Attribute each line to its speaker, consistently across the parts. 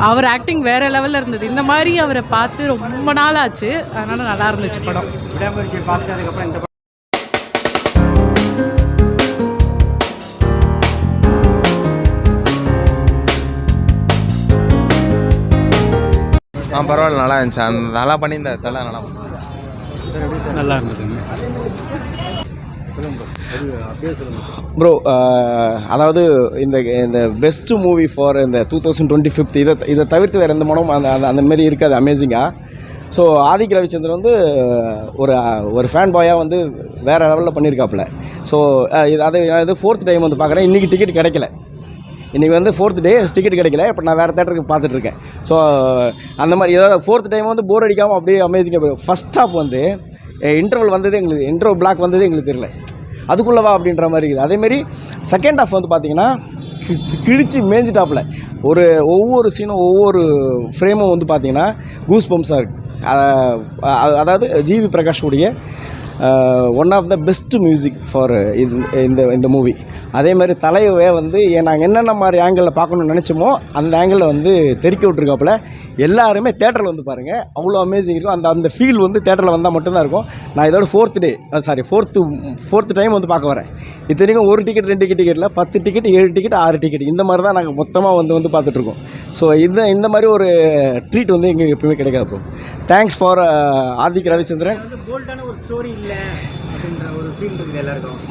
Speaker 1: அவர் acting வேறு லெவலில் இருந்தது. இந்த மாதிரி அவரை பார்த்து ரொம்ப நாள் ஆச்சு. அதனால் நல்லா இருந்துச்சு படம்.
Speaker 2: விடாமுயற்சி பார்த்துட்டு அதுக்கப்புறம் இந்த
Speaker 3: பரவாயில்ல, நல்லா இருந்துச்சு. நல்லா பண்ணியிருந்தார் தலை, நல்லா
Speaker 2: இருந்ததுங்க.
Speaker 4: ப்ரோ, அதாவது இந்த இந்த பெஸ்ட்டு மூவி ஃபார் இந்த 2025 இதை தவிர்த்து வேறு எந்த படமும் அந்த மாதிரி இருக்காது அமேசிங்காக. ஸோ ஆதிக் ரவிச்சந்திரன் வந்து ஒரு ஃபேன் பாயாக வந்து வேறு லெவலில் பண்ணியிருக்காப்புல. ஸோ அது 4th டைம் வந்து பார்க்குறேன். இன்றைக்கி டிக்கெட் கிடைக்கல. இன்றைக்கி வந்து 4th டே டிக்கெட் கிடைக்கல. இப்போ நான் வேறு தேட்டருக்கு பார்த்துட்ருக்கேன். ஸோ அந்த மாதிரி ஏதாவது 4th டைம் வந்து போர் அடிக்காமல் அப்படியே அமேசிங்காக. ஃபஸ்ட் ஹாப் வந்து இன்டர்வல் வந்ததே எங்களுக்கு, இன்டர்வல் பிளாக் வந்ததே எங்களுக்கு தெரியல. அதுக்குள்ளவா அப்படின்ற மாதிரி இருக்குது. அதேமாரி செகண்ட் ஹாஃப் வந்து பார்த்திங்கன்னா கிழிச்சு மேய்ஞ்சிட்டாப்பில். ஒவ்வொரு சீனும் ஒவ்வொரு ஃப்ரேமும் வந்து பார்த்திங்கன்னா கூஸ் பம்ப்ஸாக இருக்குது. அதாவது ஜிவி பிரகாஷுடைய one of the best music for இந்த மூவி. அதே மாதிரி தலையவே வந்து நாங்கள் என்னென்ன மாதிரி ஆங்கிளில் பார்க்கணுன்னு நினச்சோமோ அந்த ஆங்கிளில் வந்து தெறிக்க விட்ருக்காப்புல. எல்லாருமே தேட்டரில் வந்து பாருங்கள், அவ்வளோ அமேசிங் இருக்கும். அந்த ஃபீல் வந்து தேட்டரில் வந்தால் மட்டும்தான் இருக்கும். நான் இதோட 4th டைம் வந்து பார்க்க வரேன். இத்தனைக்கும் ஒரு டிக்கெட் 2 டிக்கெட்டில் 10 டிக்கெட் 7 டிக்கெட் 6 டிக்கெட் இந்த மாதிரி தான் நாங்கள் மொத்தமாக வந்து பார்த்துட்ருக்கோம். ஸோ இந்த மாதிரி ஒரு ட்ரீட் வந்து எங்களுக்கு எப்பவுமே கிடைக்காது bro. Thanks for Adhik Ravichandran.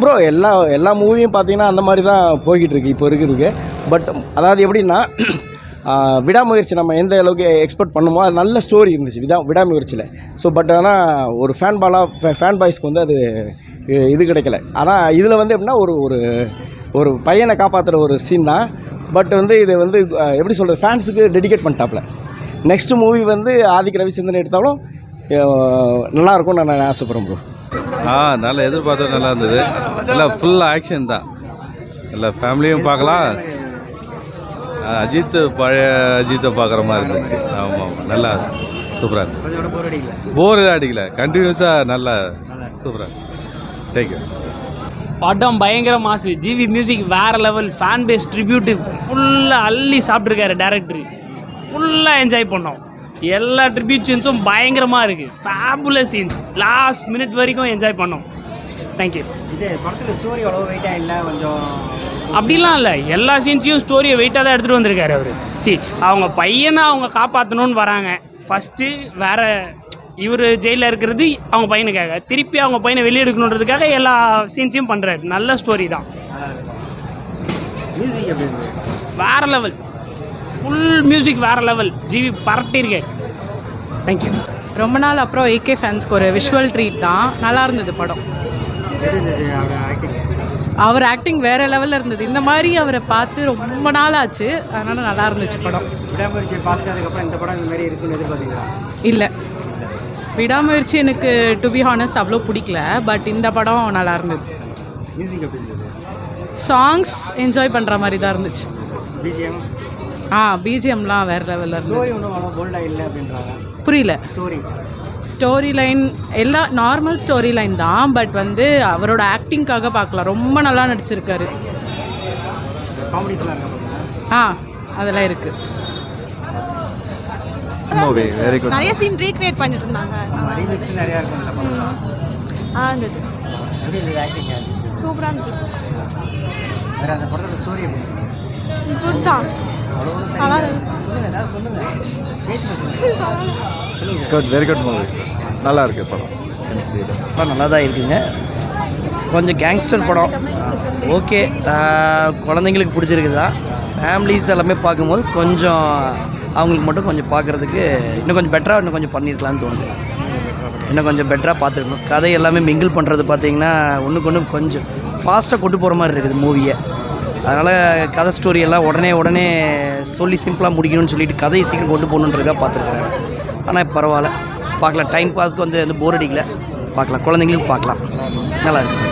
Speaker 4: Bro, எல்லா மூவியும் பார்த்தீங்கன்னா அந்த மாதிரி தான் போய்கிட்டு இருக்கு இப்போ இருக்கிறதுக்கு. பட் அதாவது எப்படின்னா, விடாமுயற்சி நம்ம எந்த அளவுக்கு எக்ஸ்பெக்ட் பண்ணுமோ அது நல்ல ஸ்டோரி இருந்துச்சு விடாமுயற்சியில். ஸோ பட் ஆனால் ஒரு ஃபேன் பாய்ஸ்க்கு வந்து அது இது கிடைக்கல. ஆனால் இதில் வந்து எப்படின்னா ஒரு பையனை காப்பாற்றுற ஒரு சீன் தான். பட் வந்து இது வந்து எப்படி சொல்கிறது, ஃபேன்ஸுக்கு டெடிகேட் பண்ணிட்டாப்புல. நெக்ஸ்ட் மூவி வந்து ஆதிக் ரவிச்சந்திரன் எடுத்தாலும் நல்லாயிருக்கும்னு நான் ஆசைப்படுறேன் ப்ரோ.
Speaker 3: நல்லா எதிர்பார்த்தது நல்லா இருந்தது. எல்லாம் ஃபுல் ஆக்ஷன் தான். எல்லா ஃபேமிலியும் பார்க்கலாம். பழைய அஜித்தை பார்க்குற மாதிரி இருந்துச்சு. ஆமாம், நல்லா சூப்பராக இருந்துச்சு. போர் அடிக்கல, கண்டினியூஸாக நல்லா சூப்பராக. தேங்க்யூ.
Speaker 5: படம் பயங்கர மாசு. ஜிவி மியூசிக் வேறு லெவல். ஃபேன் பேஸ் ட்ரிபியூட்டு ஃபுல்லாக அள்ளி சாப்பிட்ருக்காரு டேரக்டர். ஃபுல்லாக என்ஜாய் பண்ணோம். எல்லா ட்ரிபியூட் சீன்ஸும் பயங்கரமாக இருக்குது. Fabulous scenes. லாஸ்ட் மினிட் வரைக்கும் என்ஜாய் பண்ணோம். தேங்க்யூ.
Speaker 2: இது படத்தில் ஸ்டோரி அவ்வளோ வெயிட்டாக இல்லை, கொஞ்சம்
Speaker 5: அப்படிலாம் இல்லை. எல்லா சீன்ஸையும் ஸ்டோரியை வெயிட்டாக தான் எடுத்துகிட்டு வந்திருக்காரு அவர். அவங்க பையனை அவங்க காப்பாற்றணும்னு வராங்க. ஃபஸ்ட்டு வேறு இவர் ஜெயிலில் இருக்கிறது அவங்க பையனுக்காக, திருப்பி அவங்க பையனை வெளியே எடுக்கணுன்றதுக்காக எல்லா சீன்ஸையும் பண்ணுறாரு. நல்ல ஸ்டோரி தான். வேறு லெவல். ஃபுல் மியூசிக் வேறு லெவல். ஜிவி பரட்டியிருக்காரு. தேங்க்யூ.
Speaker 1: ரொம்ப நாள் அப்புறம் ஏகே ஃபேன்ஸ்க்கு ஒரு விஷுவல் ட்ரீட் தான். நல்லா இருந்தது படம். அவர் ஆக்டிங் வேறு லெவலில் இருந்தது. இந்த மாதிரி அவரை பார்த்து ரொம்ப நாள் ஆச்சு. அதனால் நல்லா இருந்துச்சு படம்.
Speaker 2: விடாமுயற்சி பார்த்துட்டு அதுக்கப்புறம் இந்த படம் இந்த மாதிரி இருக்குன்னு எதிர்பார்த்தீங்களா?
Speaker 1: இல்லை, விடாமுயற்சி எனக்கு டு பி ஹானஸ்ட் அவ்வளோ பிடிக்கல. பட் இந்த படம் நல்லா இருந்தது.
Speaker 2: மியூசிக் எப்படி இருந்தது?
Speaker 1: சாங்ஸ் என்ஜாய் பண்ணுற மாதிரி தான் இருந்துச்சு.
Speaker 2: பிஜிஎம்
Speaker 1: பிஜிஎம்லாம் வேறு லெவலில் இருந்தது.
Speaker 2: ஸ்டோரி ஒன்றும் அவ்வளோ போல்டாக இல்லை அப்படின்றாங்க.
Speaker 1: புரியல.
Speaker 2: ஸ்டோரி லைன்
Speaker 1: எல்லாம் நார்மல் ஸ்டோரி லைன் தான். பட் வந்து அவரோட ஆக்டிங்காக பார்க்கலாம். ரொம்ப நல்லா நடிச்சிருக்காரு.
Speaker 2: காமெடிஸ்லாம் இருக்கா?
Speaker 1: அதெல்லாம் இருக்குது.
Speaker 6: நிறைய சீன் ரீக்ரியேட் பண்ணிட்டு இருந்தாங்க.
Speaker 2: நிறையா இருக்கும்.
Speaker 6: இருந்தது. சூப்பராக இருந்துச்சு.
Speaker 2: வேறு அந்த படத்தோட ஸ்டோரி எப்படி?
Speaker 6: குட் தான். நல்லா
Speaker 3: it's good, very good movie. நல்லா இருக்குது படம்.
Speaker 7: நல்லா தான் இருக்குங்க. கொஞ்சம் கேங்ஸ்டர் படம். ஓகே, குழந்தைங்களுக்கு பிடிச்சிருக்குதா. ஃபேமிலிஸ் எல்லாமே பார்க்கும்போது கொஞ்சம் அவங்களுக்கு மட்டும் கொஞ்சம் பார்க்குறதுக்கு இன்னும் கொஞ்சம் பெட்டராக இன்னும் கொஞ்சம் பண்ணியிருக்கலான்னு தோணுது. இன்னும் கொஞ்சம் பெட்டராக பார்த்துருக்கணும். கதை எல்லாமே மிங்கிள் பண்ணுறது பார்த்தீங்கன்னா ஒன்றுக்கு ஒன்று கொஞ்சம் ஃபாஸ்ட்டாக கொண்டு போகிற மாதிரி இருக்குது மூவியை. அதனால் கதை ஸ்டோரி எல்லாம் உடனே சொல்லி சிம்பிளாக முடிக்கணும்னு சொல்லிட்டு கதையை சீக்கிரம் கொண்டு போகணுன்றதுக்காக பார்த்துருக்குறேன். ஆனால் பரவாயில்ல, பார்க்கலாம். டைம் பாஸ்க்கு வந்து போர் அடிக்கல, பார்க்கலாம். குழந்தைங்களுக்கு பார்க்கலாம். நல்லா இருக்குது.